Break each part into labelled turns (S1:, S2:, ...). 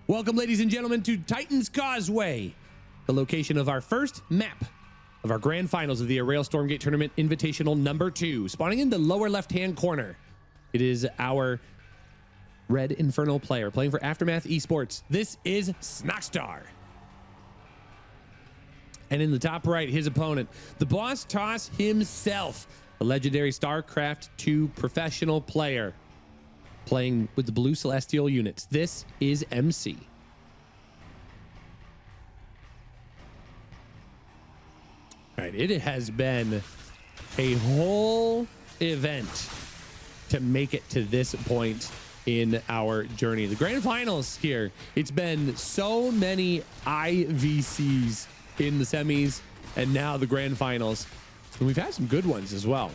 S1: Welcome, ladies and gentlemen, to Titan's Causeway, the location of our first map of our grand finals of the AureilStormgate Tournament Invitational number 2. Spawning in the lower left-hand corner, it is our Red Infernal player playing for Aftermath Esports. This is Snoxtar. And in the top right, his opponent, the Boss Toss himself, a legendary StarCraft 2 professional player, playing with the Blue Celestial units. This is MC. All right, it has been a whole event to make it to this point in our journey. The grand finals here, it's been so many IvCs in the semis and now the grand finals. And we've had some good ones as well.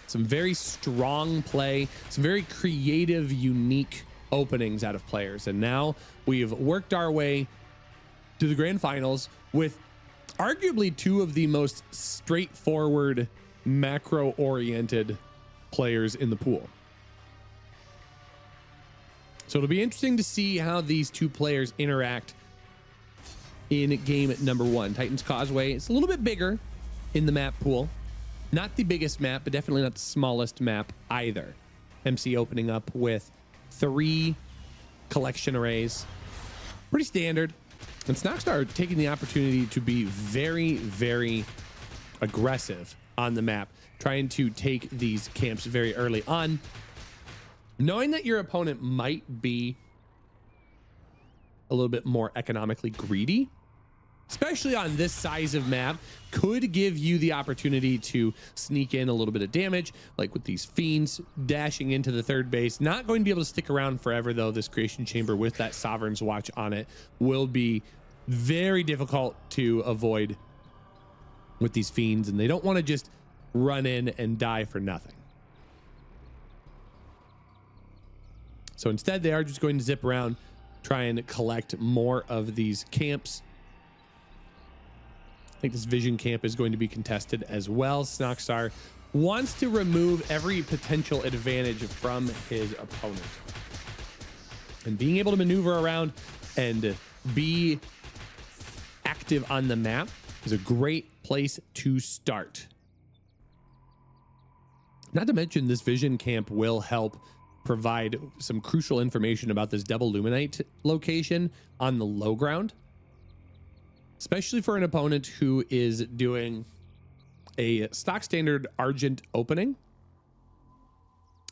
S1: Some very strong play, some very creative, unique openings out of players. And now we've worked our way to the grand finals with arguably two of the most straightforward, macro-oriented players in the pool. So it'll be interesting to see how these two players interact in game number 1. Titan's Causeway, it's a little bit bigger in the map pool. Not the biggest map, but definitely not the smallest map either. MC opening up with 3 collection arrays. Pretty standard. And Snoxtar taking the opportunity to be very, very aggressive on the map, trying to take these camps very early on, knowing that your opponent might be a little bit more economically greedy, especially on this size of map, could give you the opportunity to sneak in a little bit of damage, like with these fiends dashing into the third base. Not going to be able to stick around forever, though. This creation chamber with that Sovereign's Watch on it will be very difficult to avoid with these fiends, and they don't want to just run in and die for nothing. So instead, they are just going to zip around, try and collect more of these camps. I think this vision camp is going to be contested as well. Snoxtar wants to remove every potential advantage from his opponent. And being able to maneuver around and be active on the map is a great place to start. Not to mention, this vision camp will help provide some crucial information about this double Luminite location on the low ground, especially for an opponent who is doing a stock standard Argent opening.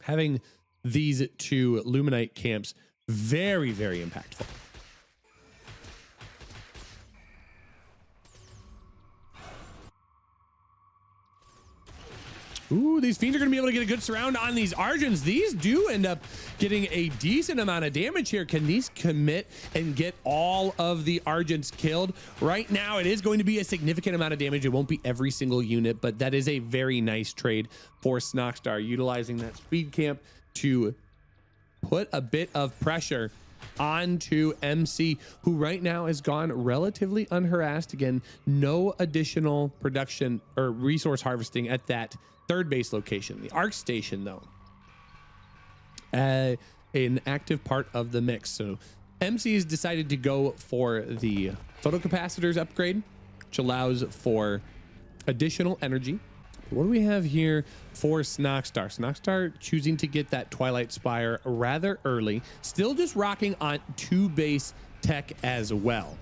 S1: Having these 2 Luminite camps, very, very impactful. Ooh, these fiends are going to be able to get a good surround on these Argents. These do end up getting a decent amount of damage here. Can these commit and get all of the Argents killed? Right now, it is going to be a significant amount of damage. It won't be every single unit, but that is a very nice trade for Snoxtar, utilizing that speed camp to put a bit of pressure onto MC, who right now has gone relatively unharassed. Again, no additional production or resource harvesting at that third base location. The Arc Station, though, an active part of the mix. So MC has decided to go for the photocapacitors upgrade, which allows for additional energy. What do we have here for Snoxtar? Snoxtar choosing to get that Twilight Spire rather early, still just rocking on 2 base tech as well.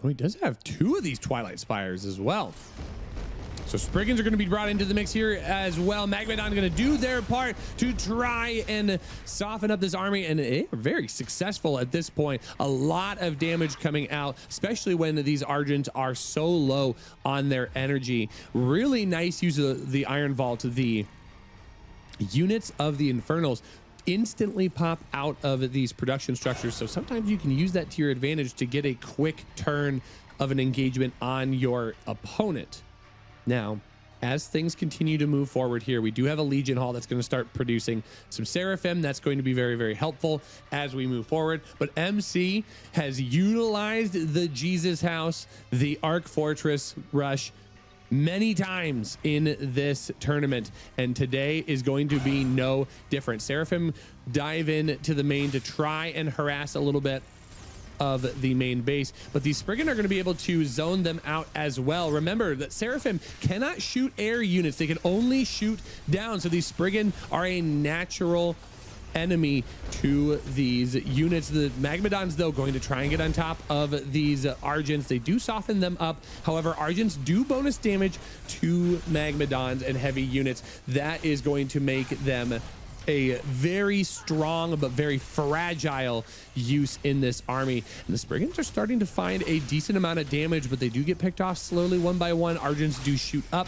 S1: Oh, he does have 2 of these Twilight Spires as well. So Spriggans are going to be brought into the mix here as well. Magmadon's going to do their part to try and soften up this army, and they are very successful at this point. A lot of damage coming out, especially when these Argents are so low on their energy. Really nice use of the Iron Vault. The units of the Infernals instantly pop out of these production structures, so sometimes you can use that to your advantage to get a quick turn of an engagement on your opponent. Now, as things continue to move forward here, we do have a Legion Hall that's going to start producing some Seraphim. That's going to be very, very helpful as we move forward. But MC has utilized the Jesus House, the Arc Fortress rush, many times in this tournament, and today is going to be no different. Seraphim dive in to the main to try and harass a little bit of the main base, but these Spriggan are going to be able to zone them out as well. Remember that Seraphim cannot shoot air units, they can only shoot down, so these Spriggan are a natural enemy to these units. The Magmadons, though, going to try and get on top of these Argents. They do soften them up. However, Argents do bonus damage to Magmadons and heavy units. That is going to make them a very strong but very fragile use in this army. And the Spriggans are starting to find a decent amount of damage, but they do get picked off slowly one by one. Argents do shoot up.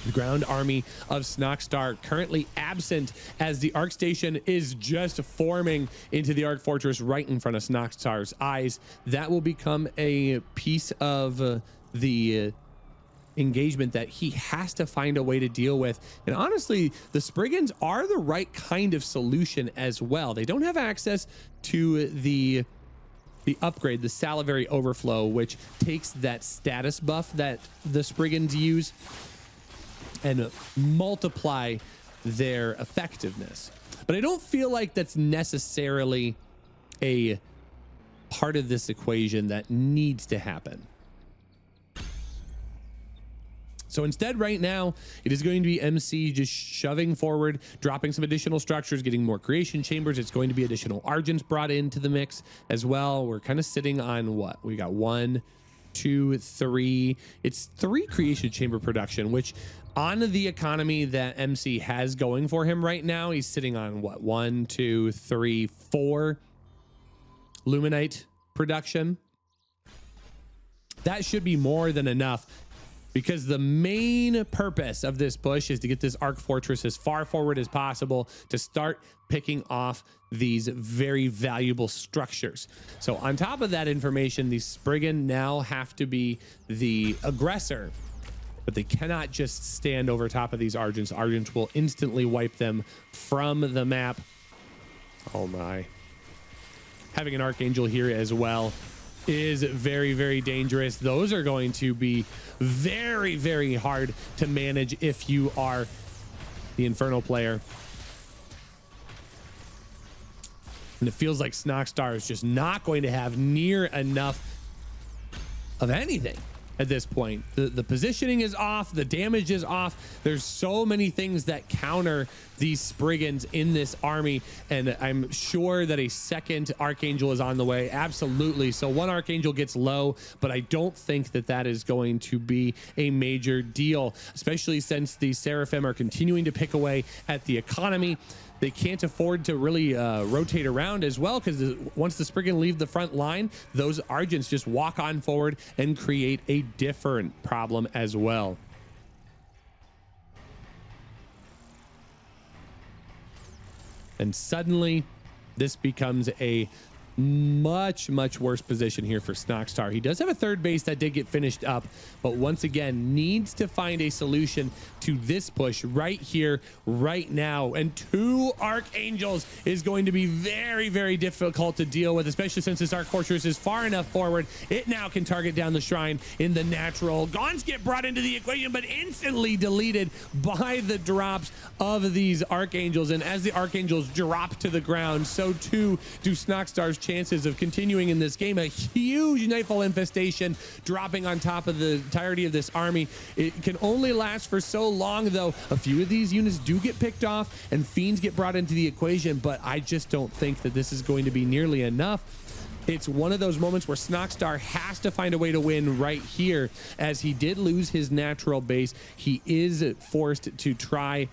S1: The ground army of Snoxtar currently absent as the Arc Station is just forming into the Arc Fortress right in front of Snoxtar's eyes. That will become a piece of the engagement that he has to find a way to deal with. And honestly, the Spriggans are the right kind of solution as well. They don't have access to the upgrade, the Salivary Overflow, which takes that status buff that the Spriggans use and multiply their effectiveness. But I don't feel like that's necessarily a part of this equation that needs to happen. So instead, right now, it is going to be MC just shoving forward, dropping some additional structures, getting more creation chambers. It's going to be additional Argents brought into the mix as well. We're kind of sitting on what? We got 1, 2, 3. It's 3 creation chamber production, which on the economy that MC has going for him right now, he's sitting on what? 1, 2, 3, 4 Luminite production. That should be more than enough, because the main purpose of this push is to get this Arc Fortress as far forward as possible to start picking off these very valuable structures. So on top of that information, these Spriggan now have to be the aggressor, but they cannot just stand over top of these Argents. Argents will instantly wipe them from the map. Oh my. Having an Archangel here as well is very, very dangerous. Those are going to be very, very hard to manage if you are the Infernal player. And it feels like Snoxtar is just not going to have near enough of anything at this point. The positioning is off, the damage is off. There's so many things that counter these Spriggans in this army, and I'm sure that a second Archangel is on the way. Absolutely. So one Archangel gets low, but I don't think that that is going to be a major deal, especially since the Seraphim are continuing to pick away at the economy. They can't afford to really rotate around as well, because once the Spriggan leave the front line, those Argents just walk on forward and create a different problem as well. And suddenly, this becomes a much worse position here for Snoxtar. He does have a third base that did get finished up, but once again needs to find a solution to this push right here, right now. And 2 Archangels is going to be very difficult to deal with, especially since this Arc Fortress is far enough forward. It now can target down the shrine in the natural. Gaunts get brought into the equation, but instantly deleted by the drops of these Archangels. And as the Archangels drop to the ground, so too do Snoxtar's chances of continuing in this game. A huge Nightfall infestation dropping on top of the entirety of this army. It can only last for so long, though. A few of these units do get picked off and Fiends get brought into the equation, but I just don't think that this is going to be nearly enough. It's one of those moments where Snoxtar has to find a way to win right here. As he did lose his natural base, he is forced to try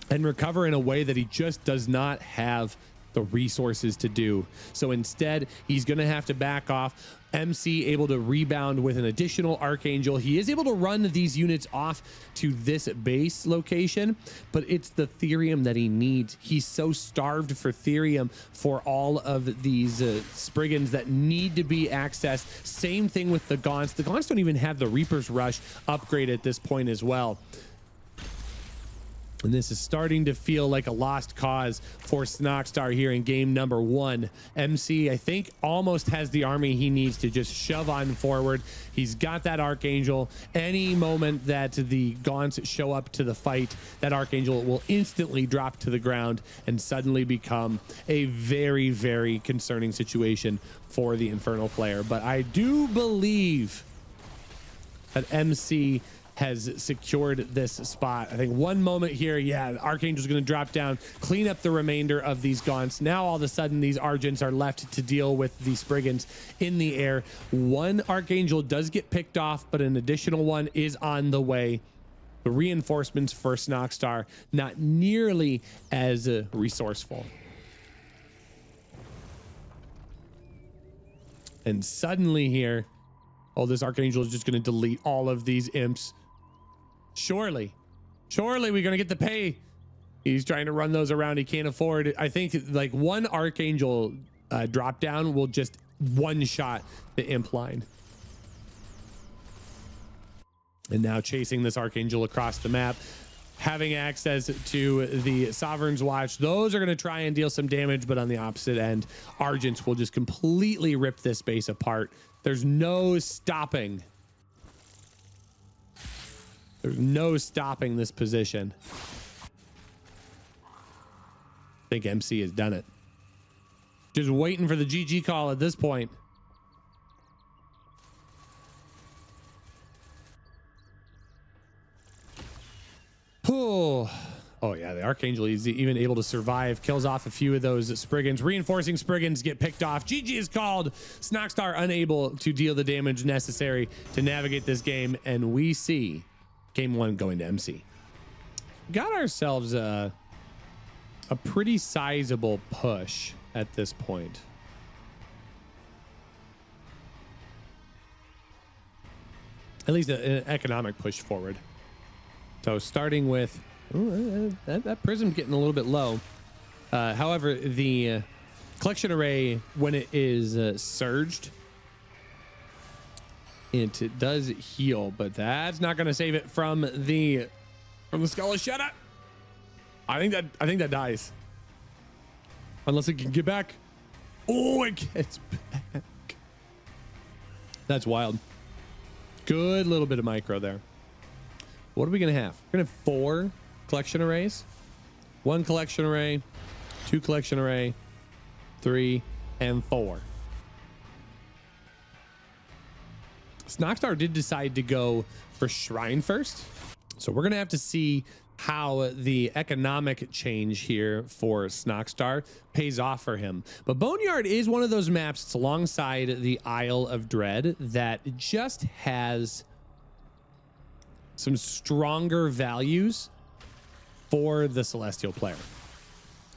S1: and recover in a way that he just does not have the resources to do. So instead, he's going to have to back off. MC able to rebound with an additional Archangel. He is able to run these units off to this base location, but it's the Therium that he needs. He's so starved for Therium for all of these Spriggans that need to be accessed. Same thing with the Gaunts. The Gaunts don't even have the Reaper's Rush upgrade at this point as well. And this is starting to feel like a lost cause for Snoxtar here in game number 1. MC, I think, almost has the army he needs to just shove on forward. He's got that Archangel. Any moment that the Gaunts show up to the fight, that Archangel will instantly drop to the ground and suddenly become a very, very concerning situation for the Infernal player. But I do believe that MC has secured this spot. I think one moment here, yeah, Archangel's going to drop down, clean up the remainder of these Gaunts. Now all of a sudden these Argents are left to deal with the Spriggans in the air. One Archangel does get picked off, but an additional one is on the way. The reinforcements for Snoxtar, not nearly as resourceful. And suddenly here, oh, this Archangel is just going to delete all of these imps. Surely we're going to get the pay. He's trying to run those around. He can't afford it. I think like one Archangel drop down will just one shot the imp line. And now chasing this Archangel across the map, having access to the Sovereign's Watch. Those are going to try and deal some damage, but on the opposite end, Argents will just completely rip this base apart. There's no stopping. There's no stopping this position. I think MC has done it. Just waiting for the GG call at this point. Oh yeah, the Archangel is even able to survive, kills off a few of those Spriggans. Reinforcing Spriggans get picked off. GG is called. Snoxtar unable to deal the damage necessary to navigate this game, and we see game 1 going to MC. Got ourselves a pretty sizable push at this point. At least an economic push forward. So starting with that prism's getting a little bit low. However, the collection array, when it is surged, it does heal, but that's not going to save it from the Skull of Shut Up. I think that dies unless it can get back. Oh, it gets back. That's wild. Good little bit of micro there. What are we going to have? We're going to have 4 collection arrays, 1 collection array, 2 collection array, 3 and 4. Snoxtar did decide to go for Shrine first, so we're going to have to see how the economic change here for Snoxtar pays off for him. But Boneyard is one of those maps that's alongside the Isle of Dread that just has some stronger values for the Celestial player.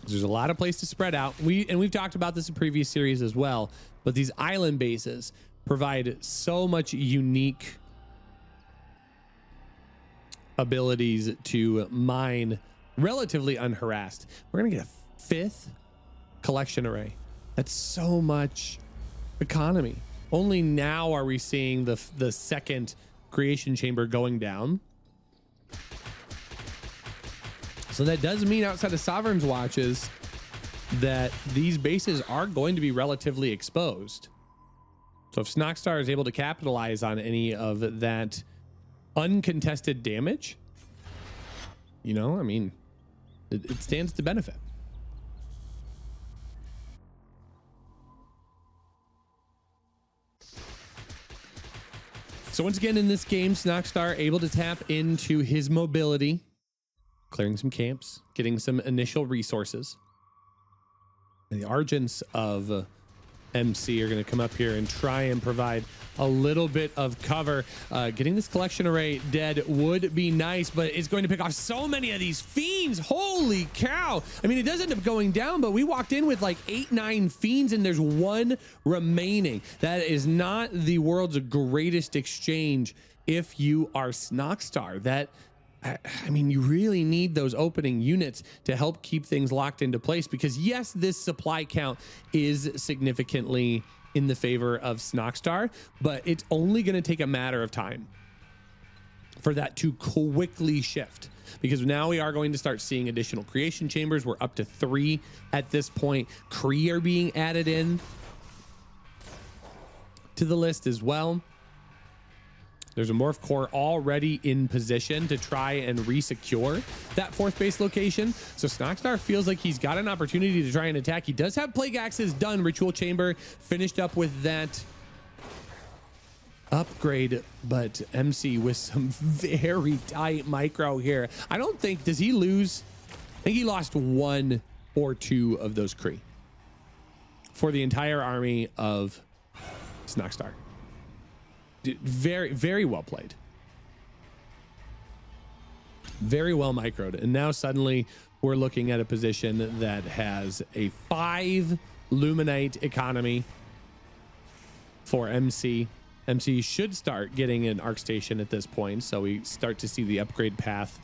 S1: There's a lot of place to spread out. We've talked about this in previous series as well, but these island bases provide so much unique abilities to mine relatively unharassed. We're gonna get a 5th collection array. That's so much economy. Only now are we seeing the 2nd creation chamber going down. So that does mean outside of Sovereign's Watches that these bases are going to be relatively exposed. So if Snoxtar is able to capitalize on any of that uncontested damage, you know, I mean, it stands to benefit. So once again in this game, Snoxtar able to tap into his mobility, clearing some camps, getting some initial resources. And the Argents of MC are going to come up here and try and provide a little bit of cover. Getting this collection array dead would be nice, but it's going to pick off so many of these fiends. Holy cow. I mean, it does end up going down, but we walked in with like 8-9 fiends and there's 1 remaining. That is not the world's greatest exchange if you are Snoxtar. That, I mean, you really need those opening units to help keep things locked into place, because yes, this supply count is significantly in the favor of Snoxtar, but it's only going to take a matter of time for that to quickly shift. because now we are going to start seeing additional creation chambers. We're up to 3 at this point. Kree are being added in to the list as well. There's a morph core already in position to try and resecure that 4th base location. So Snoxtar feels like he's got an opportunity to try and attack. He does have Plague Axes done. Ritual Chamber finished up with that upgrade, but MC with some very tight micro here. I don't think, does he lose? I think he lost 1 or 2 of those Kree for the entire army of Snoxtar. Very, very well played. Very well microed. And now suddenly we're looking at a position that has a 5 Luminite economy for MC. MC should start getting an Arc Station at this point. So we start to see the upgrade path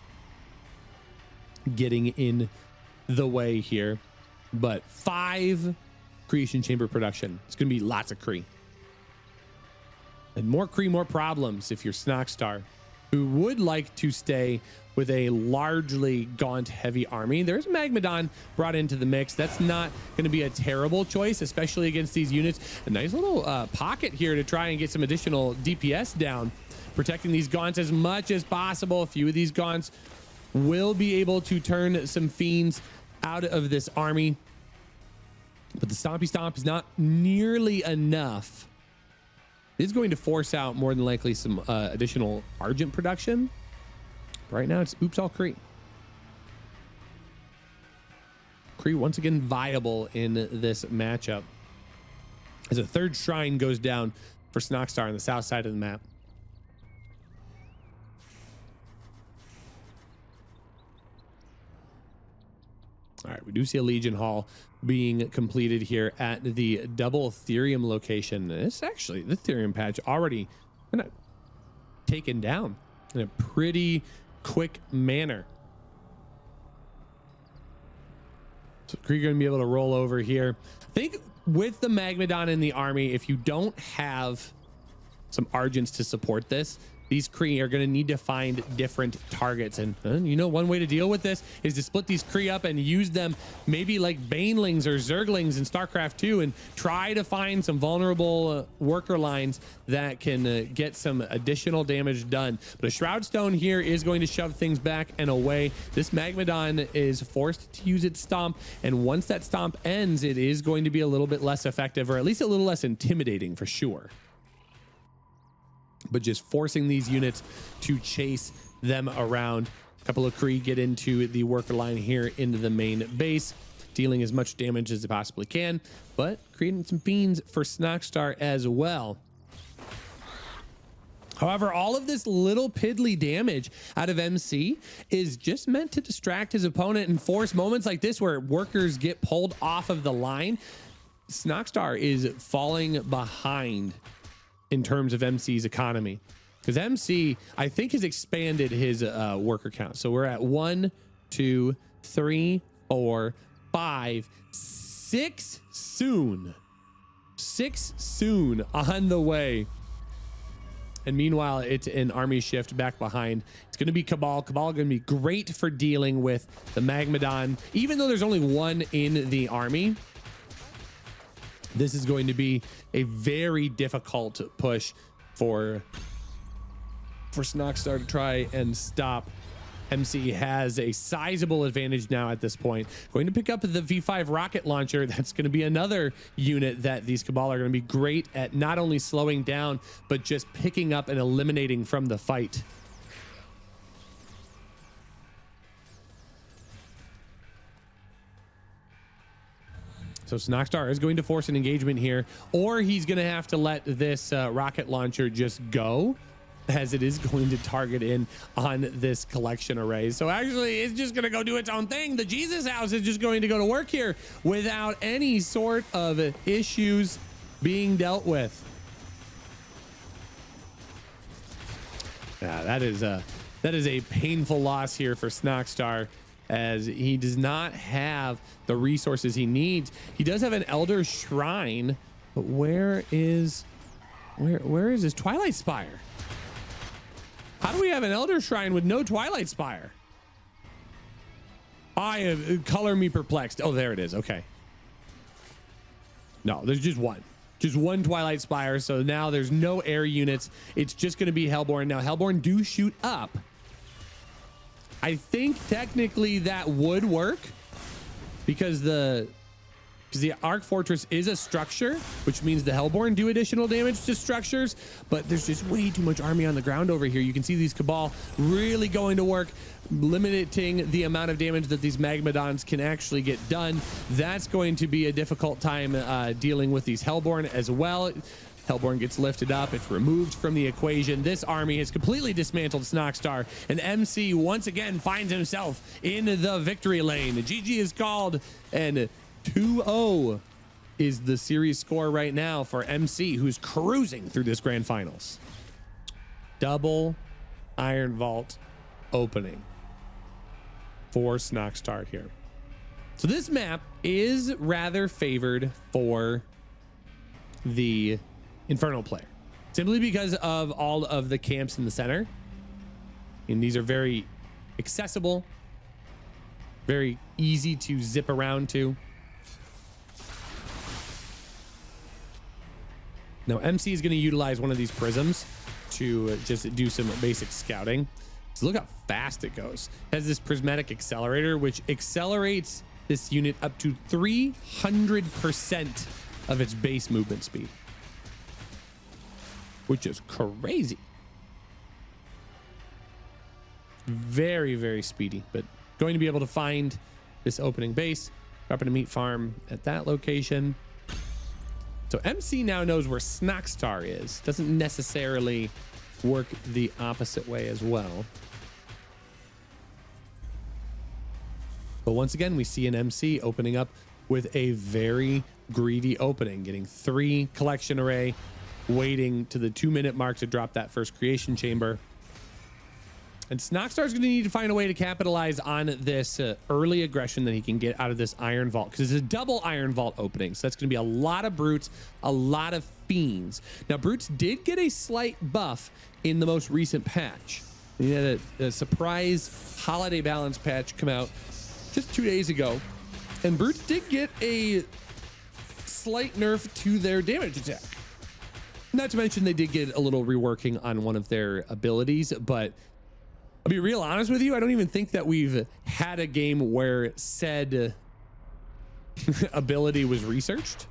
S1: getting in the way here. But 5 creation chamber production. It's going to be lots of Kree. And more Kree, more problems if you're Snoxtar, who would like to stay with a largely Gaunt heavy army. There's Magmadon brought into the mix. That's not going to be a terrible choice, especially against these units. A nice little pocket here to try and get some additional DPS down, protecting these Gaunts as much as possible. A few of these Gaunts will be able to turn some Fiends out of this army, but the Stompy Stomp is not nearly enough. It's going to force out more than likely some additional Argent production. Right now it's oops all Kree. Kree once again viable in this matchup as a 3rd shrine goes down for Snoxtar on the south side of the map. All right, we do see a Legion Hall being completed here at the double Therium location. It's actually the Therium patch already kind of taken down in a pretty quick manner. So Kree going to be able to roll over here. I think with the Magmadon in the army, if you don't have some Argents to support this, these Kree are going to need to find different targets. And you know, one way to deal with this is to split these Kree up and use them maybe like Banelings or Zerglings in StarCraft 2 and try to find some vulnerable worker lines that can get some additional damage done. But a Shroud Stone here is going to shove things back and away. This Magmadon is forced to use its Stomp. And once that Stomp ends, it is going to be a little bit less effective, or at least a little less intimidating for sure. But just forcing these units to chase them around. A couple of Kree get into the worker line here into the main base, dealing as much damage as they possibly can, but creating some Fiends for Snoxtar as well. However, all of this little piddly damage out of MC is just meant to distract his opponent and force moments like this where workers get pulled off of the line. Snoxtar is falling behind in terms of MC's economy, because MC, I think, has expanded his worker count. So we're at 1, 2, 3, 4, 5, 6 soon. 6 soon on the way. And meanwhile, it's an army shift back behind. It's going to be Cabal. Cabal going to be great for dealing with the Magmadon. Even though there's only 1 in the army, this is going to be a very difficult push for Snoxtar to try and stop. MC has a sizable advantage now at this point. Going to pick up the V5 rocket launcher. That's going to be another unit that these Cabal are going to be great at not only slowing down, but just picking up and eliminating from the fight. So Snoxtar is going to force an engagement here, or he's going to have to let this rocket launcher just go, as it is going to target in on this collection array. So actually, it's just going to go do its own thing. The Jesus House is just going to go to work here without any sort of issues being dealt with. Yeah, that is a painful loss here for Snoxtar, as he does not have the resources he needs. He does have an Elder Shrine, but where is his Twilight Spire? How do we have an Elder Shrine with no Twilight Spire? I am color me perplexed. Oh, there it is. Okay. No, there's just one Twilight Spire. So now there's no air units. It's just going to be Hellborn. Now Hellborn do shoot up. I think technically that would work because the Arc Fortress is a structure, which means the Hellborn do additional damage to structures, but there's just way too much army on the ground over here. You can see these Cabal really going to work, limiting the amount of damage that these Magmadons can actually get done. That's going to be a difficult time dealing with these Hellborn as well. Hellborn gets lifted up. It's removed from the equation. This army has completely dismantled Snoxtar, and MC once again finds himself in the victory lane. GG is called, and 2-0 is the series score right now for MC, who's cruising through this grand finals. Double Iron Vault opening for Snoxtar here. So this map is rather favored for the Infernal player, simply because of all of the camps in the center. And these are very accessible, very easy to zip around to. Now MC is going to utilize one of these prisms to just do some basic scouting. So look how fast it goes. It has this prismatic accelerator, which accelerates this unit up to 300% of its base movement speed, which is crazy. Very, very speedy, but going to be able to find this opening base, dropping a meat farm at that location. So MC now knows where Snoxtar is. Doesn't necessarily work the opposite way as well. But once again, we see an MC opening up with a very greedy opening, getting 3 collection array, waiting to the 2-minute mark to drop that first creation chamber. And Snoxtar is going to need to find a way to capitalize on this early aggression that he can get out of this Iron Vault, because it's a double Iron Vault opening. So that's going to be a lot of Brutes, a lot of Fiends. Now, Brutes did get a slight buff in the most recent patch. He had a surprise holiday balance patch come out just 2 days ago. And Brutes did get a slight nerf to their damage attack. Not to mention they did get a little reworking on one of their abilities, but I'll be real honest with you, I don't even think that we've had a game where said ability was researched.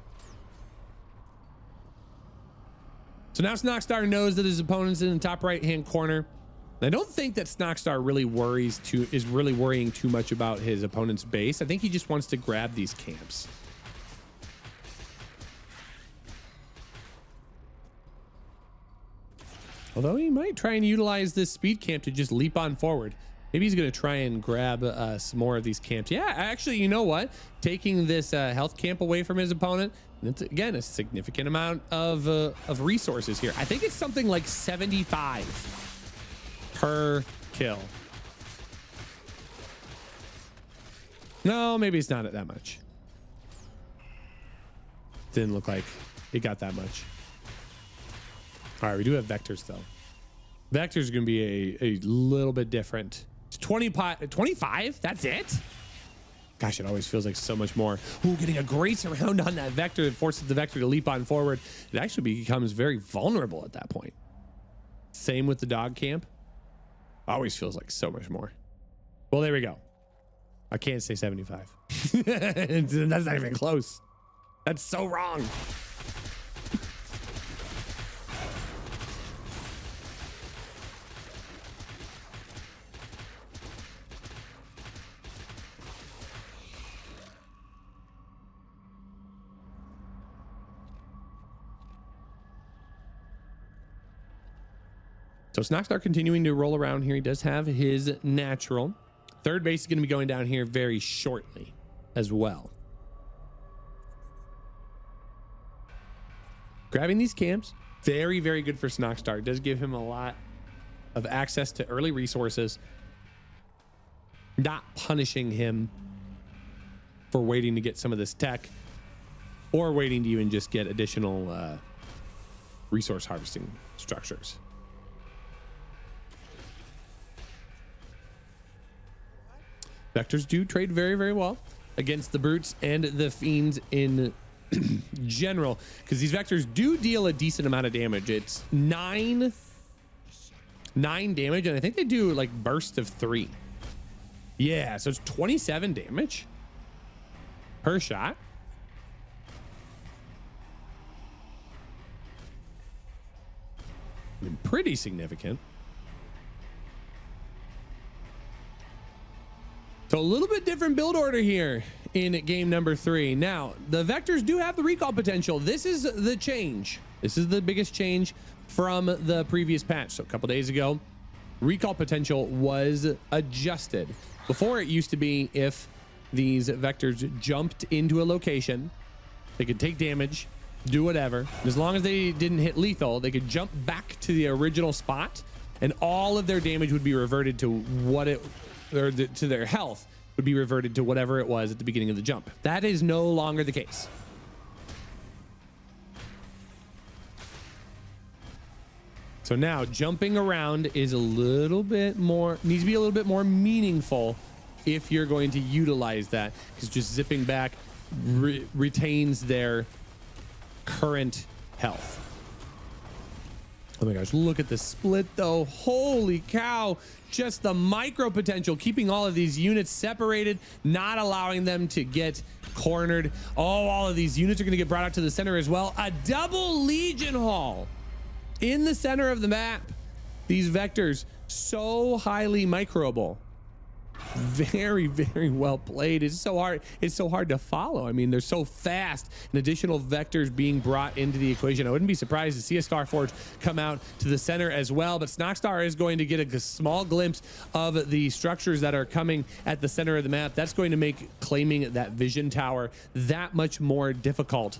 S1: So now Snoxtar knows that his opponent's in the top right-hand corner. I don't think that Snoxtar really is really worrying too much about his opponent's base. I think he just wants to grab these camps. Although he might try and utilize this speed camp to just leap on forward. Maybe he's going to try and grab some more of these camps. Yeah, actually, you know what? Taking this health camp away from his opponent, it's, again, a significant amount of resources here. I think it's something like 75 per kill. No, maybe it's not at that much. Didn't look like it got that much. All right, we do have vectors though. Vectors are going to be a little bit different. It's 25. That's it. Gosh, it always feels like so much more. Ooh, getting a great surround on that vector that forces the vector to leap on forward. It actually becomes very vulnerable at that point. Same with the dog camp. Always feels like so much more. Well, there we go. I can't say 75. That's not even close. That's so wrong. So Snoxtar continuing to roll around here. He does have his natural. Third base is going to be going down here very shortly as well. Grabbing these camps, very, very good for Snoxtar. It does give him a lot of access to early resources, not punishing him for waiting to get some of this tech or waiting to even just get additional resource harvesting structures. Vectors do trade very, very well against the brutes and the fiends in general, because these vectors do deal a decent amount of damage. It's 9 damage, and I think they do like burst of 3. Yeah, so it's 27 damage per shot. I mean, pretty significant. So a little bit different build order here in game number 3. Now, the vectors do have the recall potential. This is the change. This is the biggest change from the previous patch. So a couple days ago, recall potential was adjusted. Before, it used to be if these vectors jumped into a location, they could take damage, do whatever. As long as they didn't hit lethal, they could jump back to the original spot, and all of their damage would be reverted to what it, or to their health would be reverted to whatever it was at the beginning of the jump. That is no longer the case. So now jumping around is a little bit more, needs to be a little bit more meaningful if you're going to utilize that, because just zipping back retains their current health. Oh my gosh, look at the split though. Holy cow. Just the micro potential, keeping all of these units separated, not allowing them to get cornered. Oh, all of these units are going to get brought out to the center as well. A double Legion Hall in the center of the map. These vectors, so highly microable. Very, very well played. It's so hard. It's so hard to follow. I mean, they're so fast, and additional vectors being brought into the equation. I wouldn't be surprised to see a Starforge come out to the center as well, but Snoxtar is going to get a small glimpse of the structures that are coming at the center of the map. That's going to make claiming that vision tower that much more difficult.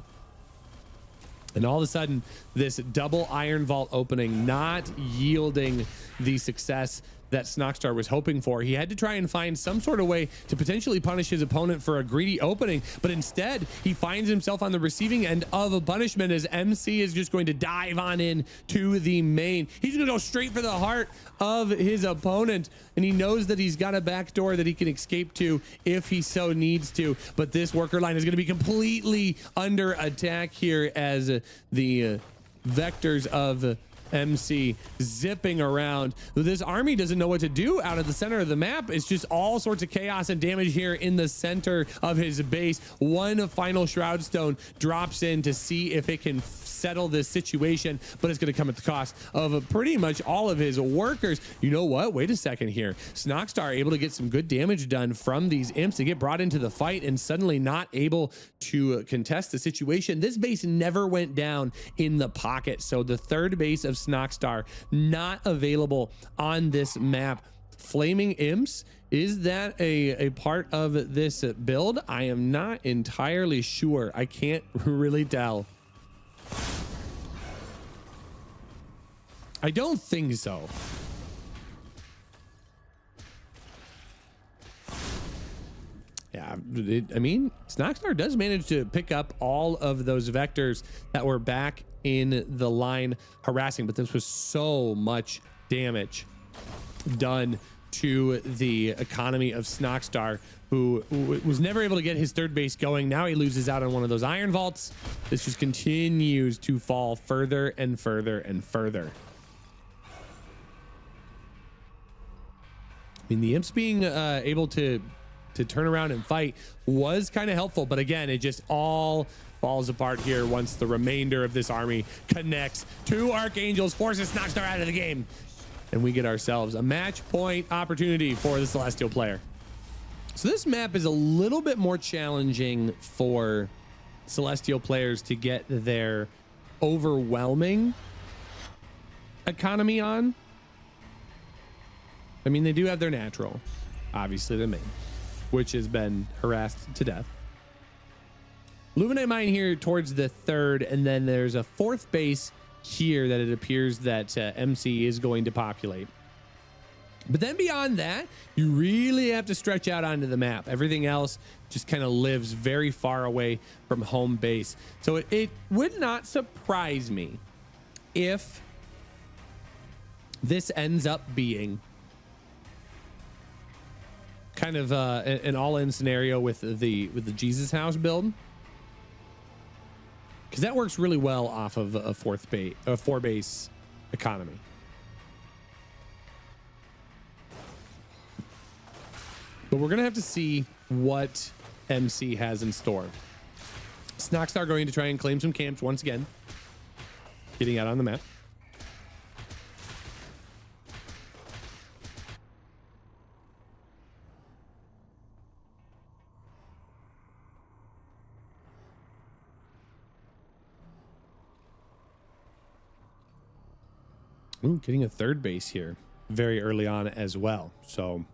S1: And all of a sudden, this double iron vault opening not yielding the success that Snoxtar was hoping for. He had to try and find some sort of way to potentially punish his opponent for a greedy opening, but instead he finds himself on the receiving end of a punishment as MC is just going to dive on in to the main. He's gonna go straight for the heart of his opponent, and he knows that he's got a back door that he can escape to if he so needs to, but this worker line is gonna be completely under attack here as the vectors of MC zipping around. This army doesn't know what to do out of the center of the map. It's just all sorts of chaos and damage here in the center of his base. One final Shroud Stone drops in to see if it can settle this situation, but it's going to come at the cost of pretty much all of his workers. You know what? Wait a second here. Snoxtar able to get some good damage done from these imps to get brought into the fight and suddenly not able to contest the situation. This base never went down in the pocket. So the third base of Snoxtar not available on this map. Flaming imps, is that a part of this build? I am not entirely sure. I can't really tell. I don't think so. Yeah, I mean, Snoxtar does manage to pick up all of those vectors that were back in the line harassing, but this was so much damage done to the economy of Snoxtar, who was never able to get his third base going. Now he loses out on one of those iron vaults. This just continues to fall further and further and further. I mean, the imps being able to turn around and fight was kind of helpful, but again, it just all falls apart here once the remainder of this army connects. Two Archangels forces Snoxtar out of the game, and we get ourselves a match point opportunity for the Celestial player. So this map is a little bit more challenging for Celestial players to get their overwhelming economy on. I mean, they do have their natural, obviously the main, which has been harassed to death. Luminite Mine here towards the third, and then there's a fourth base here that it appears that MC is going to populate. But then beyond that, you really have to stretch out onto the map. Everything else just kind of lives very far away from home base. So it would not surprise me if this ends up being kind of an all-in scenario with the Jesus House build, because that works really well off of a four base economy. But we're gonna have to see what MC has in store. Snoxtar going to try and claim some camps once again, getting out on the map. Ooh, getting a third base here very early on as well. So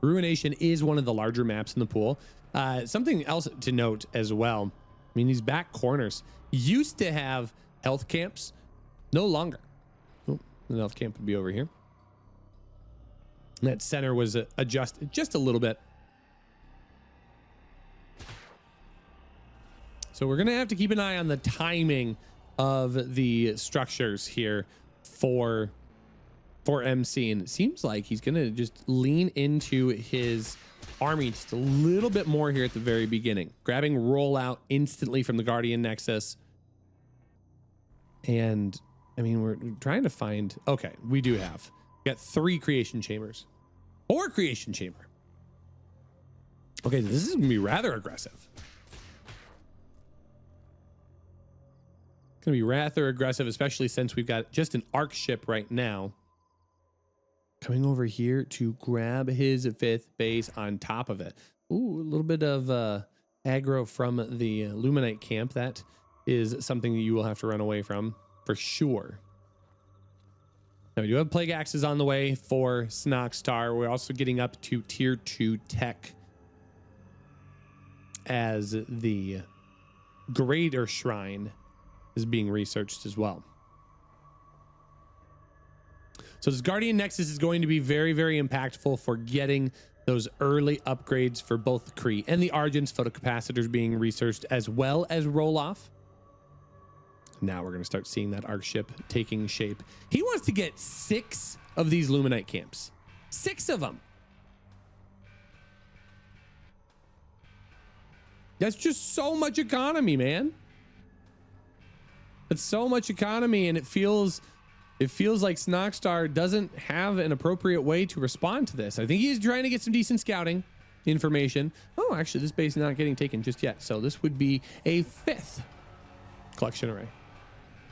S1: Ruination is one of the larger maps in the pool. Something else to note as well. I mean, these back corners used to have health camps, no longer. Oh, the health camp would be over here. And that center was adjusted just a little bit. So we're going to have to keep an eye on the timing of the structures here for MC, and it seems like he's gonna just lean into his army just a little bit more here at the very beginning, grabbing rollout instantly from the Guardian Nexus. And I mean, we're trying to find, okay, we got 3 creation chambers, 4 creation chamber. Okay, this is gonna be rather aggressive. It's gonna be rather aggressive, especially since we've got just an arc ship right now coming over here to grab his 5th base on top of it. Ooh, a little bit of aggro from the Luminite camp. That is something that you will have to run away from for sure. Now we do have Plague Axes on the way for Snoxtar. We're also getting up to tier 2 tech as the Greater Shrine is being researched as well. So this Guardian Nexus is going to be very, very impactful for getting those early upgrades for both the Kree and the Argent's photocapacitors being researched, as well as roll off. Now we're going to start seeing that arc ship taking shape. He wants to get 6 of these Luminite camps. 6 of them. That's just so much economy, man. It's so much economy, and it feels like Snoxtar doesn't have an appropriate way to respond to this. I think he's trying to get some decent scouting information. Oh, actually, this base is not getting taken just yet. So this would be a 5th collection array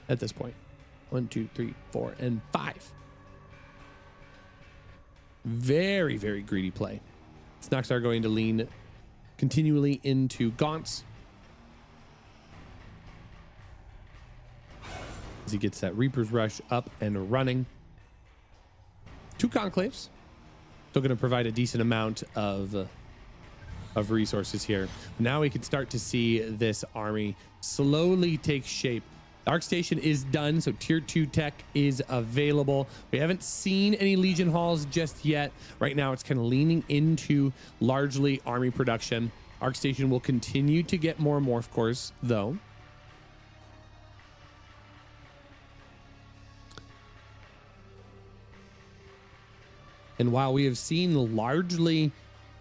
S1: at this point. 1, 2, 3, 4, and 5. Very, very greedy play. Snoxtar going to lean continually into Gaunts as he gets that Reaper's Rush up and running. 2 Conclaves. Still going to provide a decent amount of resources here. Now we can start to see this army slowly take shape. The Arc Station is done, so tier 2 tech is available. We haven't seen any Legion Halls just yet. Right now it's kind of leaning into largely army production. Arc Station will continue to get more Morph Cores though. And while we have seen largely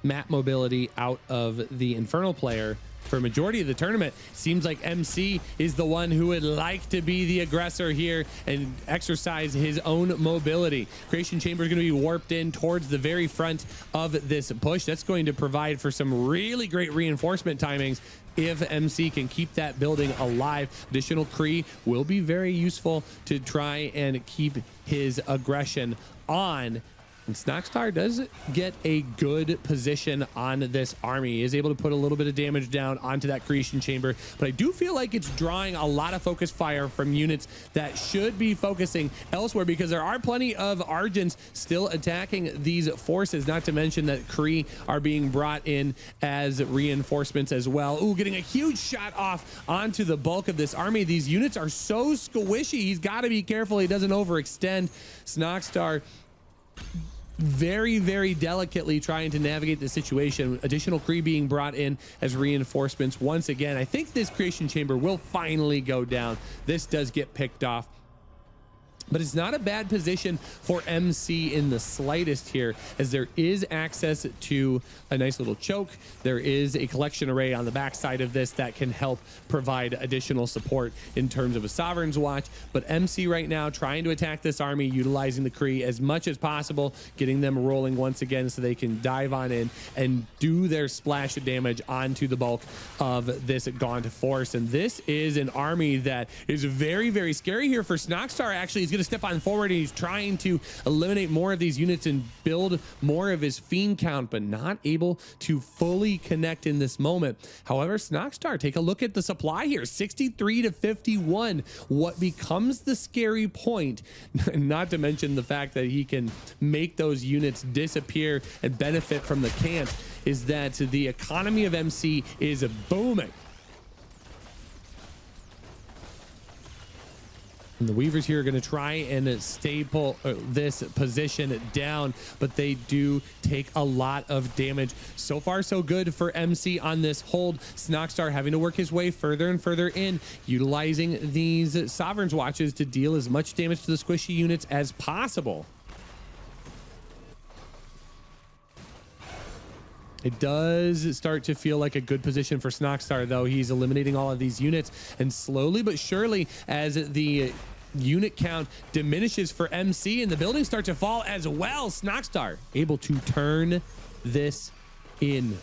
S1: map mobility out of the Infernal player for a majority of the tournament, seems like MC is the one who would like to be the aggressor here and exercise his own mobility. Creation Chamber is going to be warped in towards the very front of this push. That's going to provide for some really great reinforcement timings if MC can keep that building alive. Additional Kree will be very useful to try and keep his aggression on. And Snoxtar does get a good position on this army. He is able to put a little bit of damage down onto that creation chamber, but I do feel like it's drawing a lot of focus fire from units that should be focusing elsewhere, because there are plenty of Argents still attacking these forces, not to mention that Kree are being brought in as reinforcements as well. Ooh, getting a huge shot off onto the bulk of this army. These units are so squishy. He's got to be careful he doesn't overextend. Snoxtar very, very delicately trying to navigate the situation. Additional Kree being brought in as reinforcements once again. I think this creation chamber will finally go down. This does get picked off But it's not a bad position for MC in the slightest here, as there is access to a nice little choke. There is a collection array on the backside of this that can help provide additional support in terms of a Sovereign's Watch. But MC right now trying to attack this army, utilizing the Kree as much as possible, getting them rolling once again so they can dive on in and do their splash of damage onto the bulk of this Gaunt force. And this is an army that is very, very scary here for Snoxtar. Actually, he's going to step on forward and he's trying to eliminate more of these units and build more of his fiend count, but not able to fully connect in this moment. However, Snoxtar, take a look at the supply here, 63 to 51. What becomes the scary point, not to mention the fact that he can make those units disappear and benefit from the camp, is that the economy of MC is booming. And the Weavers here are going to try and staple this position down, but they do take a lot of damage. So far, so good for MC on this hold. Snoxtar having to work his way further and further in, utilizing these Sovereign's Watches to deal as much damage to the squishy units as possible. It does start to feel like a good position for Snoxtar, though. He's eliminating all of these units, and slowly but surely, as the unit count diminishes for MC and the buildings start to fall as well, Snoxtar able to turn this in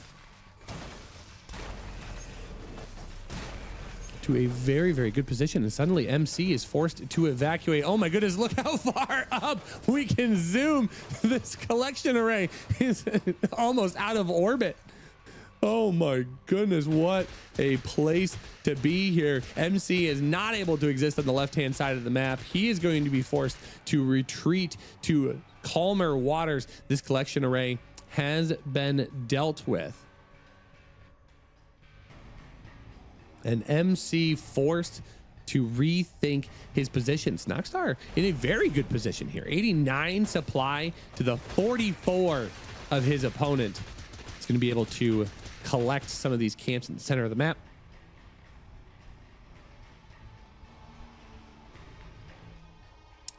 S1: to a very, very good position. And suddenly MC is forced to evacuate. Oh my goodness, look how far up we can zoom. This collection array is almost out of orbit. Oh my goodness, what a place to be here. MC is not able to exist on the left-hand side of the map. He is going to be forced to retreat to calmer waters. This collection array has been dealt with. And MC forced to rethink his position. Snoxtar in a very good position here. 89 supply to the 44 of his opponent. He's going to be able to collect some of these camps in the center of the map.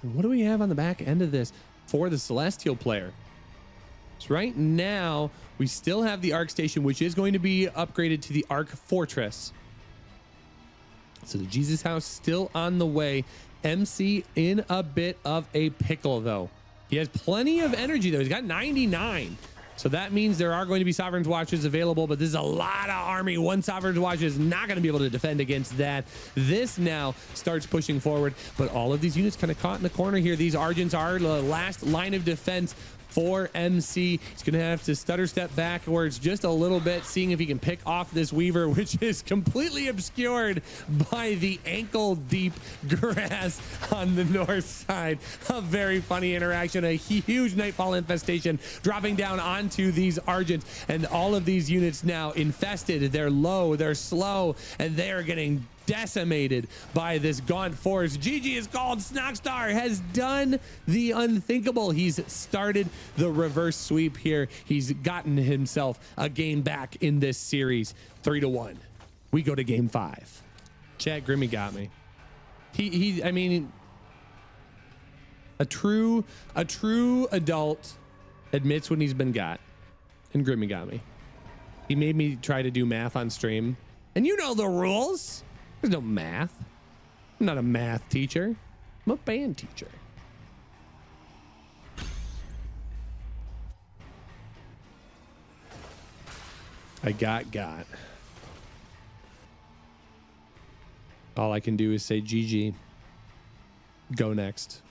S1: And what do we have on the back end of this for the Celestial player? So right now, we still have the Arc Station, which is going to be upgraded to the Arc Fortress. So the Jesus House still on the way. MC in a bit of a pickle, though. He has plenty of energy, though. He's got 99. So that means there are going to be Sovereign's Watches available, but this is a lot of army. One Sovereign's Watch is not going to be able to defend against that. This now starts pushing forward, but all of these units kind of caught in the corner here. These Argents are the last line of defense for MC. He's going to have to stutter step backwards just a little bit, seeing if he can pick off this Weaver, which is completely obscured by the ankle deep grass on the north side. A very funny interaction, a huge Nightfall infestation dropping down onto these Argents, and all of these units now infested. They're low, they're slow, and they are getting decimated by this Gaunt force. GG is called. Snoxtar has done the unthinkable. He's started the reverse sweep here. He's gotten himself a game back in this series. 3-1. We go to game 5. Chat, Grimmy got me. I mean, a true adult admits when he's been got, and Grimmy got me. He made me try to do math on stream, and you know the rules. There's no math. I'm not a math teacher. I'm a band teacher. I got. All I can do is say GG. Go next.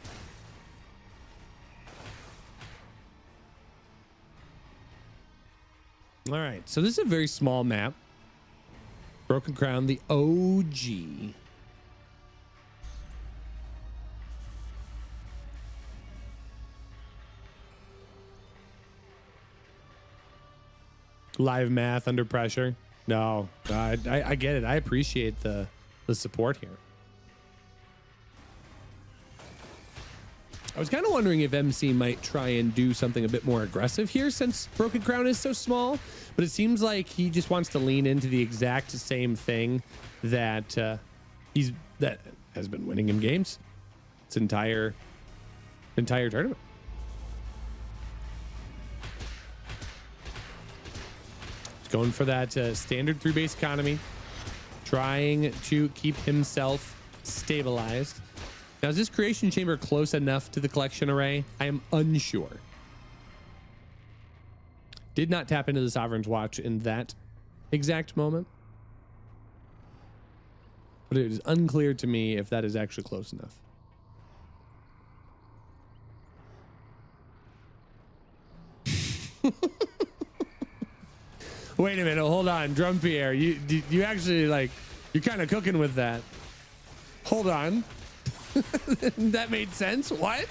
S1: All right, so this is a very small map. Broken Crown, the OG. Live math under pressure. No, I get it. I appreciate the support here. I was kind of wondering if MC might try and do something a bit more aggressive here since Broken Crown is so small, but it seems like he just wants to lean into the exact same thing that that has been winning him games its entire entire tournament. He's going for that standard 3-base economy, trying to keep himself stabilized. Now, is this creation chamber close enough to the collection array? I am unsure. Did not tap into the Sovereign's Watch in that exact moment, but it is unclear to me if that is actually close enough. Wait a minute, hold on, Drumpierre. You actually, like, you're kind of cooking with that. Hold on. That made sense. What?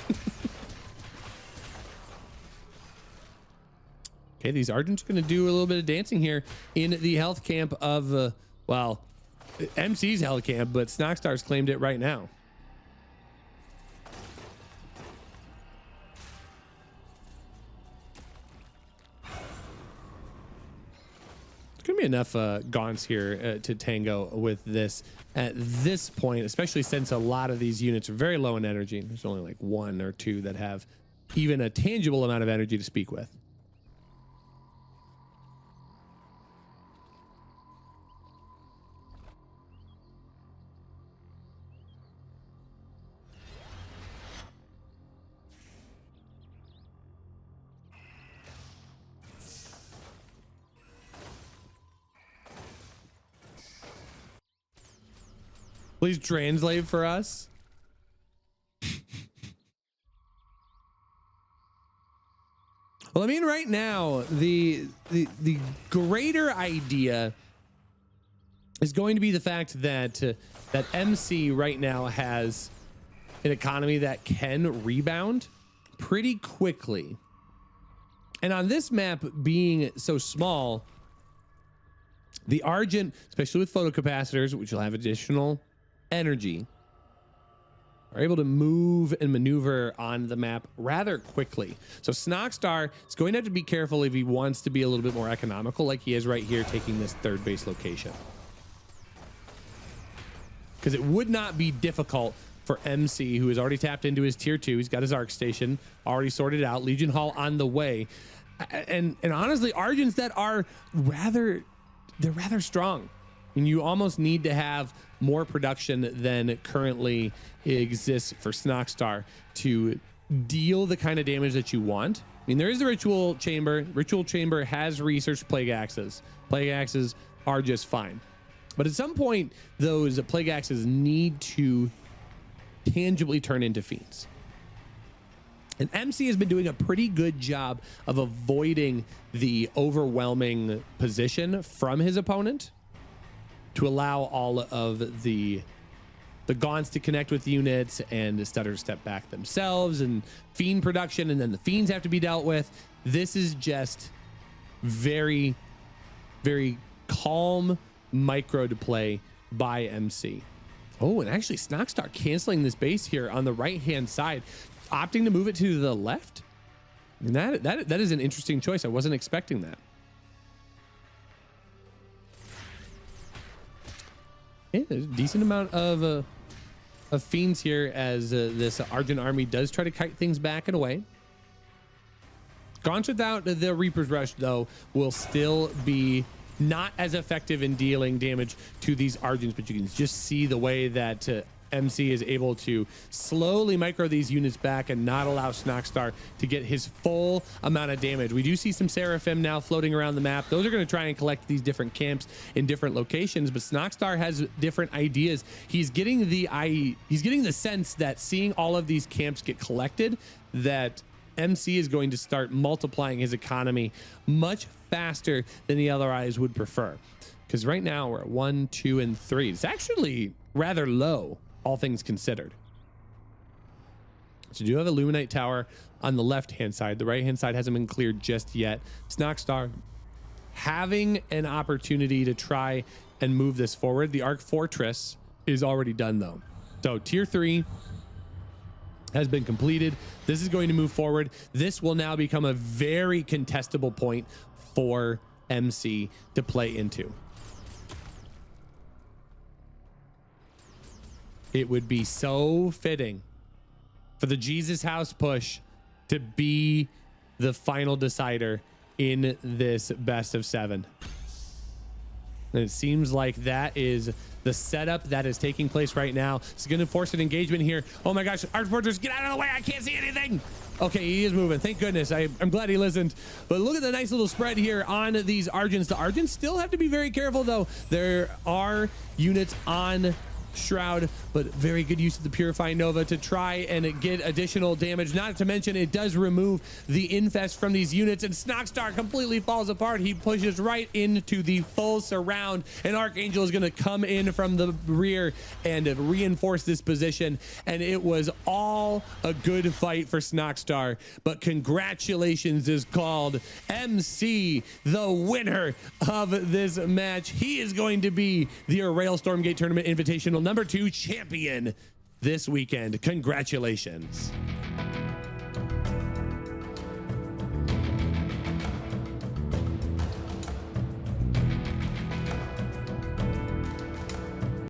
S1: Okay, these Argents are going to do a little bit of dancing here in the health camp of, well, MC's health camp, but Snoxtar's claimed it right now. There's going to be enough gaunts here to tango with this at this point, especially since a lot of these units are very low in energy. There's only like 1 or 2 that have even a tangible amount of energy to speak with. Please translate for us. Well, I mean, right now, the greater idea is going to be the fact that that MC right now has an economy that can rebound pretty quickly. And on this map being so small, the Argent, especially with photocapacitors, which will have additional energy, are able to move and maneuver on the map rather quickly. So Snoxtar is going to have to be careful if he wants to be a little bit more economical, like he is right here taking this 3rd base location, because it would not be difficult for MC, who has already tapped into his tier 2. He's got his arc station already sorted out, Legion Hall on the way, and honestly, Argents that are rather strong. And you almost need to have more production than currently exists for Snoxtar to deal the kind of damage that you want. I mean, there is the Ritual Chamber. Ritual Chamber has researched Plague Axes. Plague Axes are just fine. But at some point, those Plague Axes need to tangibly turn into Fiends. And MC has been doing a pretty good job of avoiding the overwhelming position from his opponent to allow all of the Gaunts to connect with units and the Stutter step back themselves and Fiend production, and then the Fiends have to be dealt with. This is just very, very calm micro to play by MC. Oh, and actually Snoxtar canceling this base here on the right-hand side, opting to move it to the left. And that is an interesting choice. I wasn't expecting that. Yeah, there's a decent amount of Fiends here as this Argent army does try to kite things back and away. Gaunts without the Reaper's Rush, though, will still be not as effective in dealing damage to these Argents, but you can just see the way that MC is able to slowly micro these units back and not allow Snoxtar to get his full amount of damage. We do see some Seraphim now floating around the map. Those are going to try and collect these different camps in different locations, but Snoxtar has different ideas. He's getting the sense that seeing all of these camps get collected, that MC is going to start multiplying his economy much faster than the other eyes would prefer. Because right now we're at 1, 2, and 3. It's actually rather low, all things considered. So you do have a Luminite Tower on the left-hand side. The right-hand side hasn't been cleared just yet. Snoxtar having an opportunity to try and move this forward. The Arc Fortress is already done, though. So tier 3 has been completed. This is going to move forward. This will now become a very contestable point for MC to play into. It would be so fitting for the Jesus House push to be the final decider in this best of 7. And it seems like that is the setup that is taking place right now. It's going to force an engagement here. Oh my gosh, Archfortress, get out of the way. I can't see anything. Okay, he is moving. Thank goodness. I'm glad he listened. But look at the nice little spread here on these Argents. The Argents still have to be very careful, though. There are units on Shroud, but very good use of the Purifying Nova to try and get additional damage. Not to mention it does remove the infest from these units, and Snoxtar completely falls apart. He pushes right into the full surround, and Archangel is going to come in from the rear and reinforce this position, and it was all a good fight for Snoxtar. But congratulations is called MC, the winner of this match. He is going to be the AureilStormgate Tournament Invitational #2 champion this weekend. Congratulations.